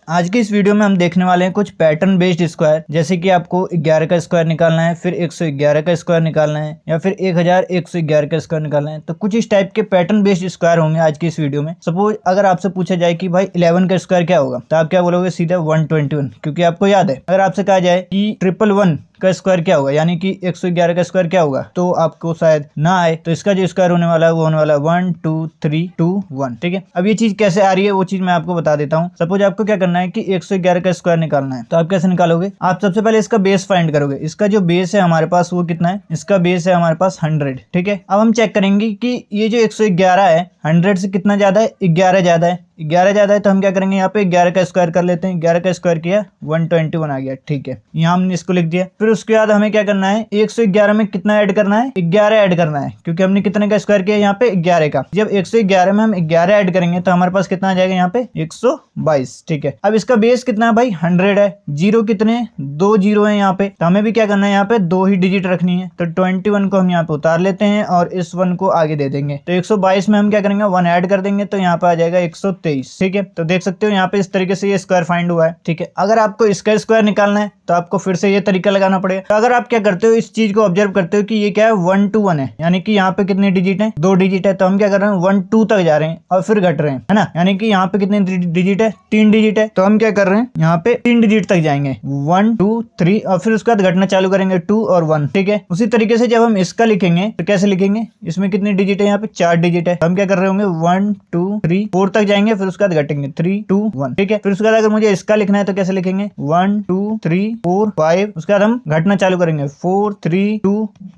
आज की इस वीडियो में हम देखने वाले हैं कुछ पैटर्न बेस्ड स्क्वायर, जैसे कि आपको 11 का स्क्वायर निकालना है, फिर 111 का स्क्वायर निकालना है या फिर 1111 का स्क्वायर निकालना है। तो कुछ इस टाइप के पैटर्न बेस्ड स्क्वायर होंगे आज की इस वीडियो में। सपोज अगर आपसे पूछा जाए कि भाई 11 का स्क्वायर क्या होगा, तो आप क्या बोलोगे? सीधा 121, क्योंकि आपको याद है। अगर आपसे कहा जाए कि 111 का स्क्वायर क्या होगा, यानी कि 111 का स्क्वायर क्या होगा, तो आपको शायद ना आए। तो इसका जो स्क्वायर होने वाला है वो होने वाला है 1 2 3 2 1। ठीक है, अब ये चीज कैसे आ रही है वो चीज मैं आपको बता देता हूँ। सपोज आपको क्या करना है कि 111 का स्क्वायर निकालना है, तो आप कैसे निकालोगे? आप सबसे पहले इसका बेस फाइंड करोगे। इसका जो बेस है हमारे पास वो कितना है? इसका बेस है हमारे पास 100। ठीक है, अब हम चेक करेंगे कि ये जो 111 है 100 से कितना ज्यादा है? 11 ज्यादा है। 11 ज्यादा है तो हम क्या करेंगे, यहाँ पे 11 का स्क्वायर कर लेते हैं। 11 का स्क्वायर किया 121 आ गया। ठीक है, यहाँ हमने इसको लिख दिया। फिर उसके बाद हमें क्या करना है, 111 में कितना ऐड करना है? 11 ऐड करना है, क्योंकि हमने कितने का स्क्वायर किया यहाँ पे? 11 का। जब 111 में हम 11 ऐड करेंगे तो हमारे पास कितना आ जाएगा यहाँ पे? 122। ठीक है, अब इसका बेस कितना है भाई? 100 है। जीरो कितने? 2 जीरो है यहाँ पे, तो हमें भी क्या करना है, यहाँ पे 2 ही डिजिट रखनी है। तो 21 को हम यहाँ पे उतार लेते हैं और इस 1 को आगे दे देंगे। तो 122 में हम क्या करेंगे, 1 ऐड कर देंगे, तो यहाँ पे आ जाएगा 123। ठीक है, तो देख सकते हो यहाँ पे इस तरीके से ये स्क्वायर फाइंड हुआ है। ठीक है, अगर आपको इसका स्क्वायर निकालना है तो आपको फिर से ये तरीका लगाना पड़ेगा। तो अगर आप क्या करते हो, इस चीज को ऑब्जर्व करते हो कि ये क्या है, 1 to 1 है, यानी कि यहाँ पे कितने डिजिट है? 2 डिजिट है। तो हम क्या कर रहे हैं, 1 2 तक जा रहे हैं और फिर घट रहे हैं, है ना। यानी कि यहाँ पे कितने डिजिट है? 3 डिजिट है। तो हम क्या कर रहे हैं, यहाँ पे 3 डिजिट तक जाएंगे, 1 2 3, और फिर उसके बाद घटना चालू करेंगे 2 और 1। ठीक है, उसी तरीके से जब हम इसका लिखेंगे तो कैसे लिखेंगे? इसमें कितने डिजिट है? यहाँ पे 4 डिजिट है। तो हम क्या कर रहे होंगे, 1 2 3 4 तक जाएंगे, फिर उसके बाद घटेंगे 3 2 1। ठीक है, फिर उसके बाद अगर मुझे इसका लिखना है तो कैसे लिखेंगे? 1 2 3 4 5, उसके बाद हम घटना चालू करेंगे 4 3 2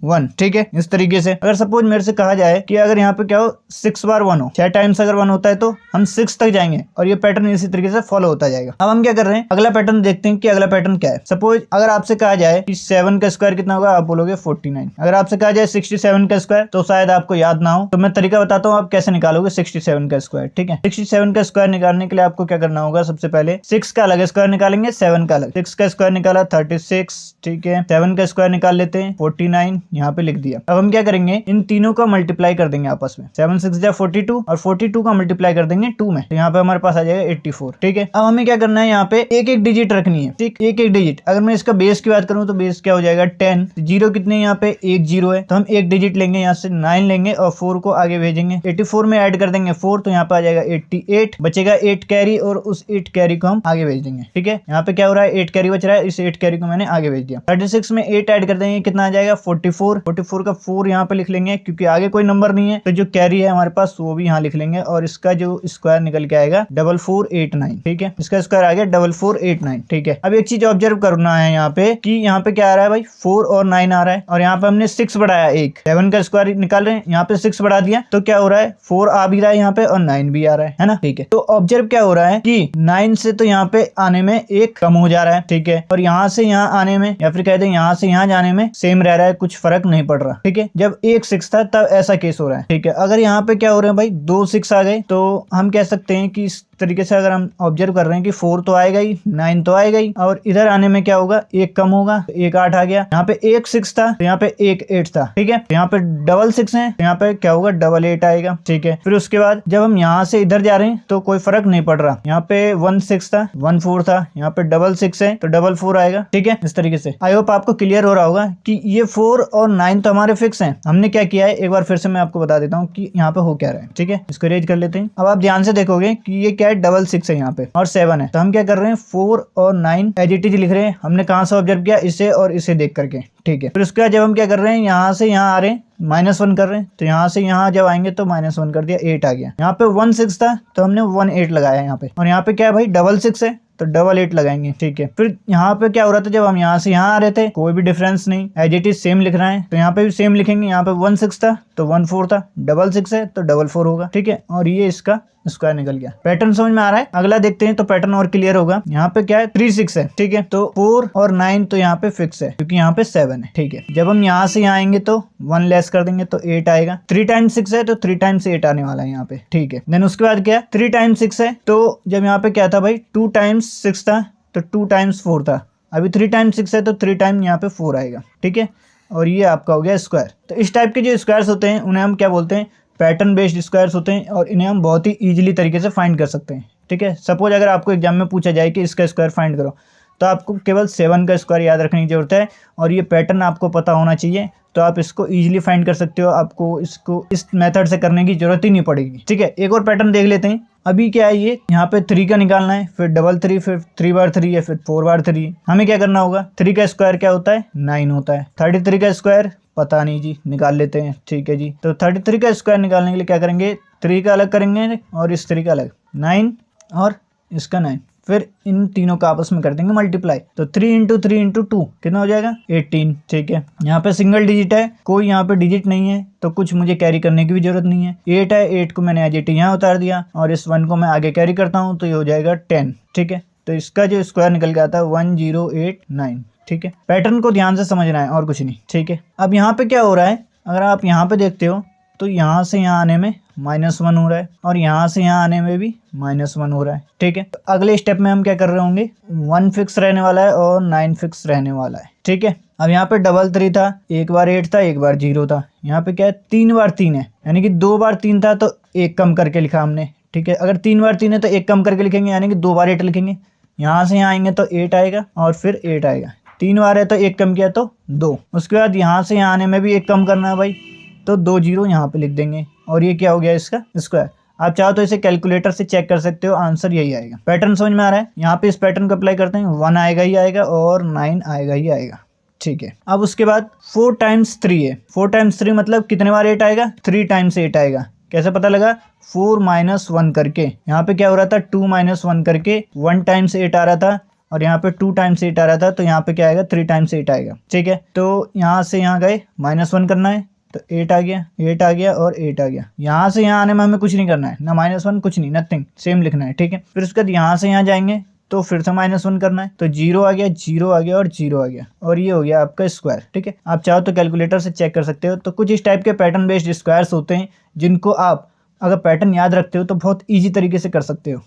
1। ठीक है, इस तरीके से। अगर सपोज मेरे से कहा जाए कि अगर यहाँ पे क्या हो, 6 बार 1 हो, 6 टाइम्स अगर 1 होता है तो हम 6 तक जाएंगे और ये पैटर्न इसी तरीके से फॉलो होता जाएगा। अब हम क्या कर रहे हैं, अगला पैटर्न देखते हैं कि अगला पैटर्न क्या है। सपोज अगर आपसे कहा जाए कि 7 का स्क्वायर कितना होगा, आप बोलोगे 49। अगर आपसे कहा जाए 67 का स्क्वायर, तो शायद आपको याद ना हो, तो मैं तरीका बताता हूँ आप कैसे निकालोगे 67 का स्क्वायर। ठीक है, 67 का स्क्वायर निकालने के लिए आपको क्या करना होगा, सबसे पहले 6 का अलग स्क्वायर निकालेंगे, 7 का अलग। 6 का स्क्वायर निकाला 36। ठीक है, 7 का स्क्वायर निकाल लेते हैं 49, यहाँ पे लिख दिया। अब हम क्या करेंगे, इन तीनों का मल्टीप्लाई कर देंगे आपस में। 7 6 जा 42 और 42 का मल्टीप्लाई कर देंगे 2 में, तो यहाँ पे हमारे पास आ जाएगा 84। ठीक है, अब हमें क्या करना है, यहाँ पे एक एक डिजिट रखनी है। ठीक, एक एक डिजिट। अगर मैं इसका बेस की बात करूँ तो बेस क्या हो जाएगा, 10। जीरो कितने यहाँ पे? 1 जीरो है, तो हम एक डिजिट लेंगे, यहाँ से 9 लेंगे और 4 को आगे भेजेंगे। 84 में ऐड कर देंगे 4, तो यहाँ पे आ जाएगा 88, बचेगा 8 कैरी और उस 8 कैरी को हम आगे भेज देंगे। ठीक है, यहाँ पे क्या हो रहा है, 8 कैरी बच रहा है, इस 8 कैरी को मैंने आगे भेज दिया। 36 में 8 ऐड कर देंगे, कितना आ जाएगा 44। 44 का 4 यहाँ पे लिख लेंगे, क्योंकि आगे कोई नंबर नहीं है, तो जो कैरी है हमारे पास वो भी यहाँ लिख लेंगे और इसका जो स्क्वायर निकल के आएगा 4489। ठीक है, इसका स्क्वायर आ गया 4489। ठीक है, अब एक चीज ऑब्जर्व करना है यहाँ पे कि यहाँ पे क्या आ रहा है भाई, 4 और 9 आ रहा है, और यहाँ पे हमने 6 बढ़ाया। एक 7 का स्क्वायर निकाल रहे हैं, यहाँ पे 6 बढ़ा दिया, तो क्या हो रहा है, 4 आ भी रहा है यहाँ पे और 9 भी आ रहा है ना। ठीक है, तो ऑब्जर्व क्या हो रहा है कि 9 से तो यहाँ पे आने में 1 कम हो जा रहा है। ठीक है, और यहाँ से यहाँ आने में, या फिर कहते हैं यहाँ से यहाँ जाने में सेम रह रहा है, कुछ फर्क नहीं पड़ रहा। ठीक है, जब 1 6 था तब ऐसा केस हो रहा है। ठीक है, अगर यहाँ पे क्या हो रहा है भाई, 2 6 आ गए, तो हम कह सकते हैं कि इस तरीके से अगर हम ऑब्जर्व कर रहे हैं कि 4 तो आएगा ही, 9 तो आएगा ही, और इधर आने में क्या होगा, 1 कम होगा, 1 8 आ गया। यहाँ पे 1 6 था तो यहाँ पे 1 8 था। ठीक है, यहाँ पे डबल 6 है तो यहाँ पे क्या होगा, डबल 8 आएगा। ठीक है, फिर उसके बाद जब हम यहाँ से इधर जा रहे हैं तो कोई फर्क नहीं पड़ रहा। यहाँ पे 1 6 था, 1 4 था, यहाँ पे डबल 6 है तो डबल 4 आएगा। ठीक है, इस तरीके से। आई होप आपको क्लियर हो रहा होगा कि ये 4 और 9 तो हमारे फिक्स हैं। हमने क्या किया है, एक बार फिर से मैं आपको बता देता हूँ कि यहाँ पे हो क्या रहा है। ठीक है, इसको रेज कर लेते हैं। अब आप ध्यान से देखोगे कि ये क्या है, डबल 6 है यहाँ पे और 7 है, तो हम क्या कर रहे हैं, 4 और 9 एज इट इज लिख रहे हैं। हमने कहाँ से ऑब्जर्व किया, इसे और इसे देख करके। ठीक है, फिर उसके बाद जब हम क्या कर रहे हैं, यहाँ से यहाँ आ रहे हैं, -1 कर रहे हैं, तो यहाँ से यहाँ जब आएंगे तो -1 कर दिया, 8 आ गया। यहाँ पे 1 6 था तो हमने 1 8 लगाया यहाँ पे, और यहाँ पे क्या है भाई, डबल 6 है तो डबल 8 लगाएंगे। ठीक है, फिर यहाँ पे क्या हो रहा था, जब हम यहाँ से यहाँ आ रहे थे कोई भी डिफरेंस नहीं, एज इट इज सेम लिख रहे हैं, तो यहाँ पे भी सेम लिखेंगे। यहाँ पे 1 6 था तो 1 4 था, डबल 6 है तो डबल 4 होगा। ठीक है, और ये इसका स्क्वायर निकल गया। पैटर्न समझ में आ रहा है? अगला देखते हैं तो पैटर्न और क्लियर होगा। यहाँ पे क्या है, 3 6 है। ठीक है, तो 4 और 9 तो यहाँ पे फिक्स है, क्योंकि यहाँ पे 7 है। ठीक है, जब हम यहाँ से यहाँ आएंगे तो 1 लेस कर देंगे तो 8 आएगा। 3 टाइम्स 6 है तो 3 टाइम्स 8 आने वाला है यहाँ पे। ठीक है, देन उसके बाद क्या, 3 टाइम्स 6 है, तो जब यहाँ पे क्या था भाई, 2 टाइम्स 6 था तो 2 टाइम्स 4 था। अभी 3 टाइम्स 6 है तो 3 टाइम यहाँ पे 4 आएगा। ठीक है, और ये आपका हो गया स्क्वायर। तो इस टाइप के जो स्क्वायर्स होते हैं उन्हें हम क्या बोलते हैं, पैटर्न बेस्ड स्क्वायर्स होते हैं, और इन्हें हम बहुत ही ईजिली तरीके से फाइंड कर सकते हैं। ठीक है। सपोज अगर आपको एग्जाम में पूछा जाए कि इसका स्क्वायर फाइंड करो, तो आपको केवल 7 का स्क्वायर याद रखने की जरूरत है और ये पैटर्न आपको पता होना चाहिए, तो आप इसको इजीली फाइंड कर सकते हो। आपको इसको इस मेथड से करने की जरूरत ही नहीं पड़ेगी, ठीक है। एक और पैटर्न देख लेते हैं। अभी क्या है, ये यहाँ पे 3 का निकालना है, फिर डबल 3, फिर 3 बार 3 या फिर 4 बार 3। हमें क्या करना होगा, 3 का स्क्वायर क्या होता है, 9 होता है। 33 का स्क्वायर पता नहीं जी, निकाल लेते हैं, ठीक है जी। तो 33 का स्क्वायर निकालने के लिए क्या करेंगे, 3 का अलग करेंगे और इस 3 का अलग, 9 और इसका 9, फिर इन तीनों का आपस में कर देंगे मल्टीप्लाई। तो 3 इंटू 3 इंटू 2 कितना हो जाएगा, 18, ठीक है। यहाँ पे सिंगल डिजिट है, कोई यहाँ पे डिजिट नहीं है, तो कुछ मुझे कैरी करने की भी जरूरत नहीं है। 8 है, 8 को मैंने एज इट यहाँ उतार दिया और इस 1 को मैं आगे कैरी करता हूँ, तो ये हो जाएगा 10, ठीक है। तो इसका जो स्क्वायर निकल के आता है 1089, ठीक है। पैटर्न को ध्यान से समझना है और कुछ नहीं, ठीक है। अब यहाँ पे क्या हो रहा है, अगर आप यहाँ पे देखते हो तो यहाँ से यहाँ आने में -1 हो रहा है और यहाँ से यहाँ आने में भी -1 हो रहा है, ठीक है। तो अगले स्टेप में हम क्या कर रहे होंगे, 1 फिक्स रहने वाला है और 9 फिक्स रहने वाला है, ठीक है। अब यहाँ पे डबल 3 था, एक बार 8 था, एक बार 0 था। यहाँ पे क्या है, 3 बार 3 है, यानी कि 2 बार 3 था तो एक कम करके लिखा हमने, ठीक है। अगर 3 बार 3 है तो एक कम करके लिखेंगे, यानी कि 2 बार 8 लिखेंगे। यहाँ से यहाँ आएंगे तो 8 आएगा और फिर 8 आएगा। 3 बार है तो एक कम किया तो 2। उसके बाद यहाँ से यहाँ आने में भी एक कम करना है भाई, तो 2 0 यहाँ पे लिख देंगे और ये क्या हो गया, इसका स्क्वायर। आप चाहो तो इसे कैलकुलेटर से चेक कर सकते हो, आंसर यही आएगा। पैटर्न समझ में आ रहा है। यहाँ पे इस पैटर्न को अप्लाई करते हैं, 1 आएगा ही आएगा और 9 आएगा ही आएगा, ठीक है। अब उसके बाद 4 टाइम्स 3 है। 4 टाइम्स 3 मतलब कितने बार 8 आएगा, 3 टाइम्स 8 आएगा। कैसे पता लगा, 4 - 1 करके। यहाँ पे क्या हो रहा था, 2 - 1 करके 1 टाइम्स 8 आ रहा था और यहाँ पे 2 टाइम्स 8 आ रहा था, तो यहाँ पे क्या आएगा, 3 टाइम्स 8 आएगा, ठीक है। तो यहाँ से यहाँ गए, -1 करना है तो 8 आ गया, 8 आ गया और 8 आ गया। यहाँ से यहाँ आने में हमें कुछ नहीं करना है, ना -1 कुछ नहीं, नथिंग, सेम लिखना है, ठीक है। फिर उसके बाद यहाँ से यहाँ जाएंगे तो फिर से -1 करना है, तो 0 आ गया, 0 आ गया और 0 आ गया और ये हो गया आपका स्क्वायर, ठीक है। आप चाहो तो कैलकुलेटर से चेक कर सकते हो। तो कुछ इस टाइप के पैटर्न बेस्ड स्क्वायर्स होते हैं जिनको आप अगर पैटर्न याद रखते हो तो बहुत ईजी तरीके से कर सकते हो।